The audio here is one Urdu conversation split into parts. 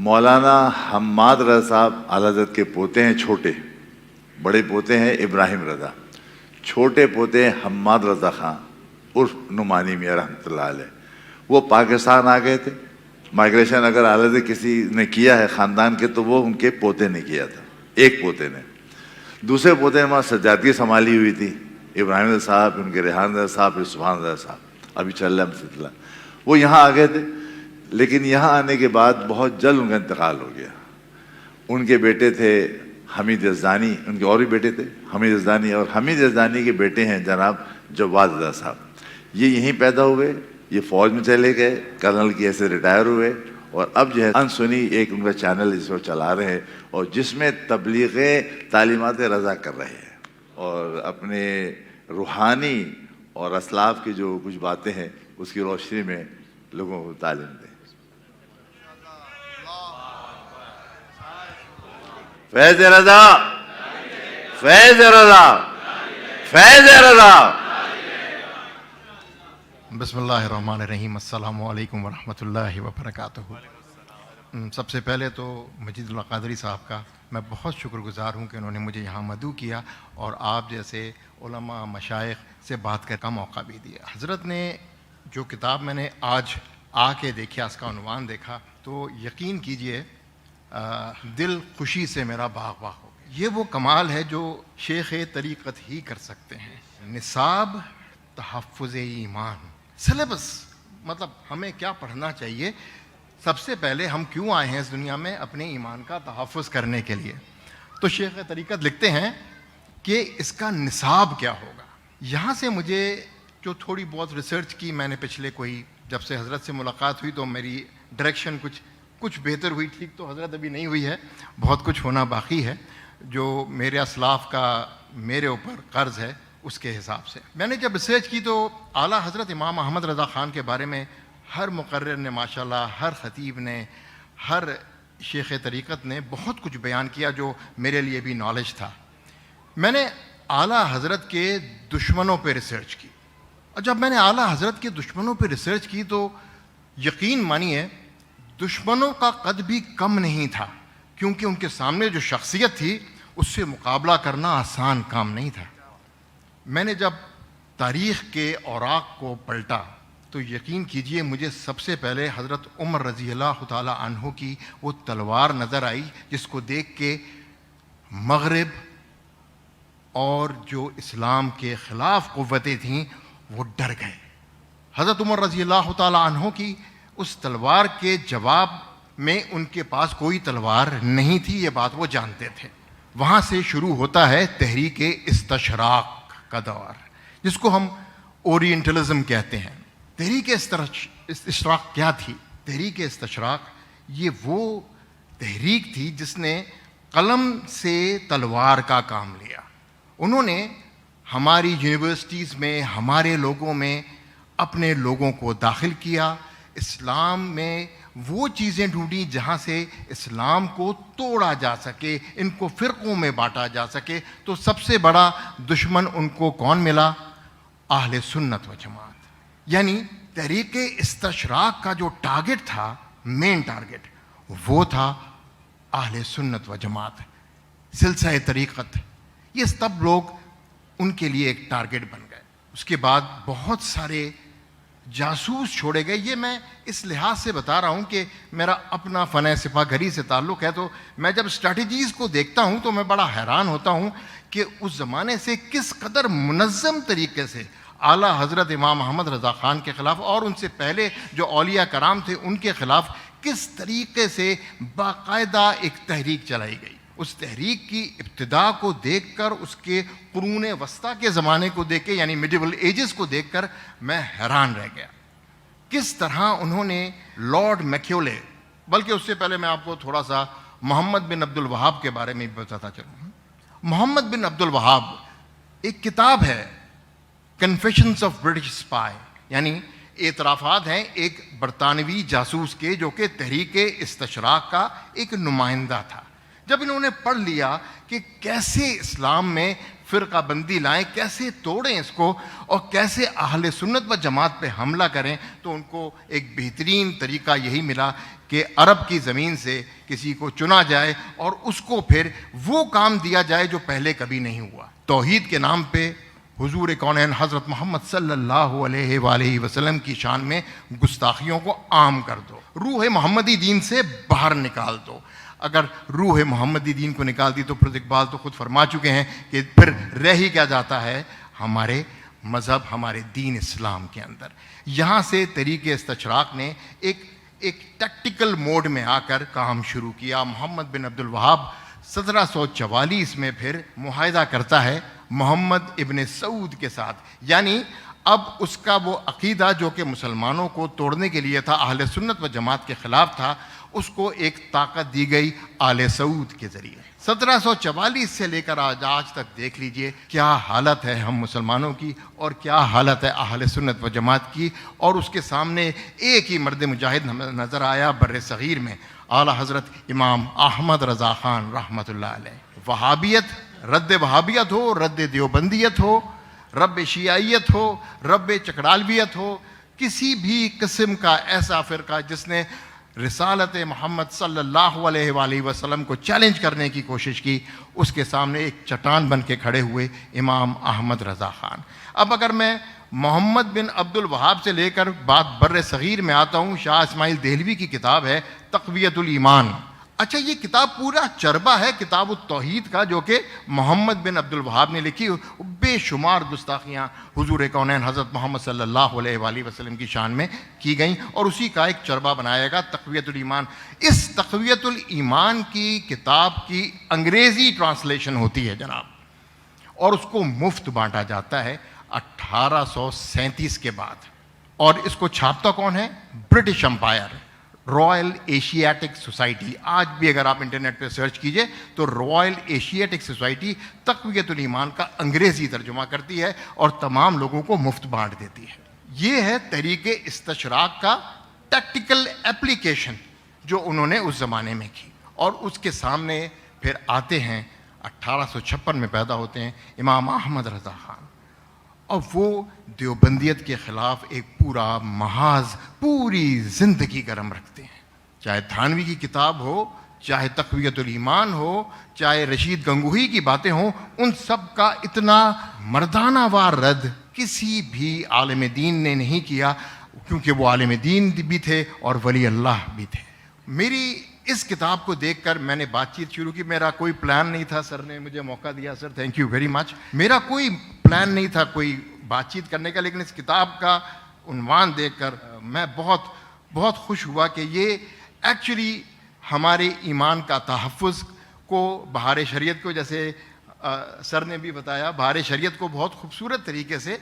مولانا حماد رضا صاحب اعلی حضرت کے پوتے ہیں چھوٹے، بڑے پوتے ہیں ابراہیم رضا، چھوٹے پوتے ہیں حماد رضا خان عرف نعمانی میاں رحمۃ اللہ علیہ. وہ پاکستان آ گئے تھے. مائگریشن اگر اعلی حضرت کسی نے کیا ہے خاندان کے تو وہ ان کے پوتے نے کیا تھا، ایک پوتے نے. دوسرے پوتے نے وہاں سجادگی سنبھالی ہوئی تھی، ابراہیم رضا صاحب، ان کے ریحان رضا صاحب، پھر سبحان رضا صاحب، ابھی چل رہا ہے سلسلہ. وہ یہاں آ گئے تھے، لیکن یہاں آنے کے بعد بہت جلد ان کا انتقال ہو گیا. ان کے بیٹے تھے حمید یزدانی، ان کے اور بھی بیٹے تھے حمید یزدانی، اور حمید یزدانی کے بیٹے ہیں جناب جواد رضا صاحب. یہ یہیں پیدا ہوئے، یہ فوج میں چلے گئے، کرنل کی ایسے ریٹائر ہوئے، اور اب جو ہے انسنی ایک ان کا چینل جس کو چلا رہے ہیں، اور جس میں تبلیغ تعلیمات رضا کر رہے ہیں، اور اپنے روحانی اور اسلاف کی جو کچھ باتیں ہیں اس کی روشنی میں لوگوں کو تعلیم دیں. فیض رضا، فیض رضا، فیض رضا. بسم اللہ الرحمن الرحیم. السلام علیکم ورحمۃ اللہ وبرکاتہ. سب سے پہلے تو مجید اللہ قادری صاحب کا میں بہت شکر گزار ہوں کہ انہوں نے مجھے یہاں مدعو کیا اور آپ جیسے علماء مشائخ سے بات کرنے کا موقع بھی دیا. حضرت نے جو کتاب میں نے آج آ کے دیکھا، اس کا عنوان دیکھا تو یقین کیجئے دل خوشی سے میرا باغ باغ ہو گیا. یہ وہ کمال ہے جو شیخ طریقت ہی کر سکتے ہیں. نصاب تحفظ ایمان، سلیبس مطلب ہمیں کیا پڑھنا چاہیے. سب سے پہلے ہم کیوں آئے ہیں اس دنیا میں؟ اپنے ایمان کا تحفظ کرنے کے لیے. تو شیخ طریقت لکھتے ہیں کہ اس کا نصاب کیا ہوگا. یہاں سے مجھے جو تھوڑی بہت ریسرچ کی میں نے پچھلے کوئی جب سے حضرت سے ملاقات ہوئی تو میری ڈائریکشن کچھ بہتر ہوئی. ٹھیک تو حضرت ابھی نہیں ہوئی ہے، بہت کچھ ہونا باقی ہے جو میرے اسلاف کا میرے اوپر قرض ہے. اس کے حساب سے میں نے جب ریسرچ کی تو اعلیٰ حضرت امام احمد رضا خان کے بارے میں ہر مقرر نے ماشاءاللہ، ہر خطیب نے، ہر شیخ طریقت نے بہت کچھ بیان کیا جو میرے لیے بھی نالج تھا. میں نے اعلیٰ حضرت کے دشمنوں پہ ریسرچ کی، اور جب میں نے اعلیٰ حضرت کے دشمنوں پہ ریسرچ کی تو یقین مانیے دشمنوں کا قد بھی کم نہیں تھا، کیونکہ ان کے سامنے جو شخصیت تھی اس سے مقابلہ کرنا آسان کام نہیں تھا. میں نے جب تاریخ کے اوراق کو پلٹا تو یقین کیجئے مجھے سب سے پہلے حضرت عمر رضی اللہ تعالی عنہ کی وہ تلوار نظر آئی جس کو دیکھ کے مغرب اور جو اسلام کے خلاف قوتیں تھیں وہ ڈر گئے. حضرت عمر رضی اللہ تعالی عنہ کی اس تلوار کے جواب میں ان کے پاس کوئی تلوار نہیں تھی، یہ بات وہ جانتے تھے. وہاں سے شروع ہوتا ہے تحریک استشراق کا دور، جس کو ہم اورینٹلزم کہتے ہیں. تحریک استشراق کیا تھی؟ تحریک استشراق یہ وہ تحریک تھی جس نے قلم سے تلوار کا کام لیا. انہوں نے ہماری یونیورسٹیز میں، ہمارے لوگوں میں اپنے لوگوں کو داخل کیا. اسلام میں وہ چیزیں ڈھونڈی جہاں سے اسلام کو توڑا جا سکے، ان کو فرقوں میں بانٹا جا سکے. تو سب سے بڑا دشمن ان کو کون ملا؟ اہل سنت و جماعت. یعنی تحریک استشراق کا جو ٹارگٹ تھا، مین ٹارگٹ، وہ تھا اہل سنت و جماعت، سلسلہ طریقت. یہ سب لوگ ان کے لیے ایک ٹارگٹ بن گئے. اس کے بعد بہت سارے جاسوس چھوڑے گئے. یہ میں اس لحاظ سے بتا رہا ہوں کہ میرا اپنا فن سپاہ گھری سے تعلق ہے، تو میں جب اسٹریٹجیز کو دیکھتا ہوں تو میں بڑا حیران ہوتا ہوں کہ اس زمانے سے کس قدر منظم طریقے سے اعلیٰ حضرت امام احمد رضا خان کے خلاف اور ان سے پہلے جو اولیاء کرام تھے ان کے خلاف کس طریقے سے باقاعدہ ایک تحریک چلائی گئی. اس تحریک کی ابتدا کو دیکھ کر، اس کے قرون وسطیٰ کے زمانے کو دیکھ کے، یعنی میڈیول ایجز کو دیکھ کر میں حیران رہ گیا. کس طرح انہوں نے لارڈ میکیولے، بلکہ اس سے پہلے میں آپ کو تھوڑا سا محمد بن عبد الوہاب کے بارے میں بتاتا چلوں. محمد بن عبد الوہاب ایک کتاب ہے کنفیشنز آف برٹش اسپائی، یعنی اعترافات ہیں ایک برطانوی جاسوس کے جو کہ تحریک استشراق کا ایک نمائندہ تھا. جب انہوں نے پڑھ لیا کہ کیسے اسلام میں فرقہ بندی لائیں، کیسے توڑیں اس کو، اور کیسے اہل سنت و جماعت پہ حملہ کریں، تو ان کو ایک بہترین طریقہ یہی ملا کہ عرب کی زمین سے کسی کو چنا جائے اور اس کو پھر وہ کام دیا جائے جو پہلے کبھی نہیں ہوا۔ توحید کے نام پہ حضور کونین حضرت محمد صلی اللہ علیہ وآلہ وسلم کی شان میں گستاخیوں کو عام کر دو، روح محمدی دین سے باہر نکال دو۔ اگر روح محمدی دین کو نکال دی تو پھر اقبال تو خود فرما چکے ہیں کہ پھر رہ ہی کیا جاتا ہے ہمارے مذہب، ہمارے دین اسلام کے اندر۔ یہاں سے طریق استشراق نے ایک ٹیکٹیکل موڈ میں آ کر کام شروع کیا۔ محمد بن عبد الوہاب 1744 میں پھر معاہدہ کرتا ہے محمد ابن سعود کے ساتھ، یعنی اب اس کا وہ عقیدہ جو کہ مسلمانوں کو توڑنے کے لیے تھا، اہل سنت و جماعت کے خلاف تھا، اس کو ایک طاقت دی گئی آل سعود کے ذریعے۔ 1744 سے لے کر آج تک دیکھ لیجئے کیا حالت ہے ہم مسلمانوں کی اور کیا حالت ہے اہل سنت و جماعت کی، اور اس کے سامنے ایک ہی مرد مجاہد نظر آیا بر صغیر میں، اعلیٰ حضرت امام احمد رضا خان رحمۃ اللہ علیہ۔ وہابیت، رد وہابیت ہو، رد دیوبندیت ہو، رب شیعیت ہو، رب چکڑالویت ہو، کسی بھی قسم کا ایسا فرقہ جس نے رسالت محمد صلی اللہ علیہ وآلہ وسلم کو چیلنج کرنے کی کوشش کی، اس کے سامنے ایک چٹان بن کے کھڑے ہوئے امام احمد رضا خان۔ اب اگر میں محمد بن عبد الوہاب سے لے کر بات بر صغیر میں آتا ہوں، شاہ اسماعیل دہلوی کی کتاب ہے تقویۃ الایمان۔ اچھا، یہ کتاب پورا چربہ ہے کتاب التوحید کا جو کہ محمد بن عبد الوہاب نے لکھی۔ بے شمار گستاخیاں حضور کونین حضرت محمد صلی اللہ علیہ وآلہ وسلم کی شان میں کی گئیں، اور اسی کا ایک چربہ بنایا گا تقویۃ الایمان۔ اس تقویۃ الایمان کی کتاب کی انگریزی ٹرانسلیشن ہوتی ہے جناب، اور اس کو مفت بانٹا جاتا ہے 1837 کے بعد، اور اس کو چھاپتا کون ہے؟ British umpire, Royal Asiatic society. آج بھی اگر آپ انٹرنیٹ پہ سرچ کیجئے تو رائل ایشیاٹک سوسائٹی تقویۃ الایمان کا انگریزی ترجمہ کرتی ہے اور تمام لوگوں کو مفت بانٹ دیتی ہے۔ یہ ہے تحریک استشراق کا ٹیکٹیکل اپلیکیشن جو انہوں نے اس زمانے میں کی، اور اس کے سامنے پھر آتے ہیں 1856 میں پیدا ہوتے ہیں امام احمد رضا خان، اور وہ دیوبندیت کے خلاف ایک پورا محاذ، پوری زندگی گرم رکھتے ہیں۔ چاہے تھانوی کی کتاب ہو، چاہے تقویۃ الایمان ہو، چاہے رشید گنگوہی کی باتیں ہوں، ان سب کا اتنا مردانہ وار رد کسی بھی عالم دین نے نہیں کیا، کیونکہ وہ عالم دین بھی تھے اور ولی اللہ بھی تھے۔ میری اس کتاب کو دیکھ کر میں نے بات چیت شروع کی۔ میرا کوئی پلان نہیں تھا، سر نے مجھے موقع دیا، sir thank you very much. میرا کوئی پلان نہیں تھا کوئی بات چیت کرنے کا، لیکن اس کتاب کا عنوان دیکھ کر میں بہت بہت خوش ہوا کہ یہ ایکچولی ہمارے ایمان کا تحفظ کو، بہار شریعت کو، جیسے سر نے بھی بتایا، بہار شریعت کو بہت خوبصورت طریقے سے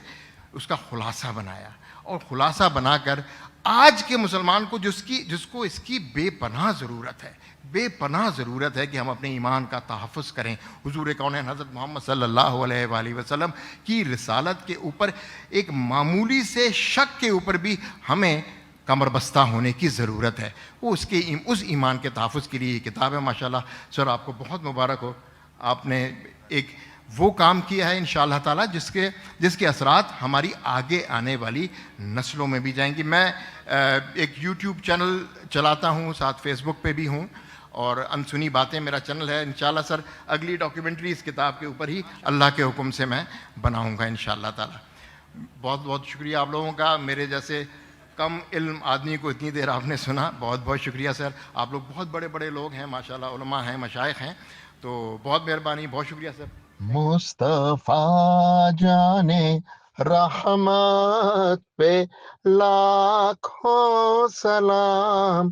اس کا خلاصہ بنایا، اور خلاصہ بنا کر آج کے مسلمان کو جس کو اس کی بے پناہ ضرورت ہے، بے پناہ ضرورت ہے کہ ہم اپنے ایمان کا تحفظ کریں۔ حضور کونین حضرت محمد صلی اللہ علیہ وآلہ وسلم کی رسالت کے اوپر ایک معمولی سے شک کے اوپر بھی ہمیں کمر بستہ ہونے کی ضرورت ہے۔ وہ اس ایمان کے تحفظ کے لیے یہ کتاب ہے۔ ماشاءاللہ سر، آپ کو بہت مبارک ہو، آپ نے ایک وہ کام کیا ہے انشاءاللہ تعالی جس کے اثرات ہماری آگے آنے والی نسلوں میں بھی جائیں گی۔ میں ایک یوٹیوب چینل چلاتا ہوں، ساتھ فیس بک پہ بھی ہوں، اور انسنی باتیں میرا چینل ہے۔ انشاءاللہ سر اگلی ڈاکیومنٹری اس کتاب کے اوپر ہی اللہ کے حکم سے میں بناؤں گا انشاءاللہ تعالی۔ بہت بہت شکریہ آپ لوگوں کا، میرے جیسے کم علم آدمی کو اتنی دیر آپ نے سنا، بہت بہت شکریہ سر۔ آپ لوگ بہت بڑے بڑے لوگ ہیں ماشاءاللہ، علماء ہیں، مشائخ ہیں، تو بہت مہربانی، بہت شکریہ سر۔ مصطفیٰ جانے رحمت پہ لاکھوں سلام۔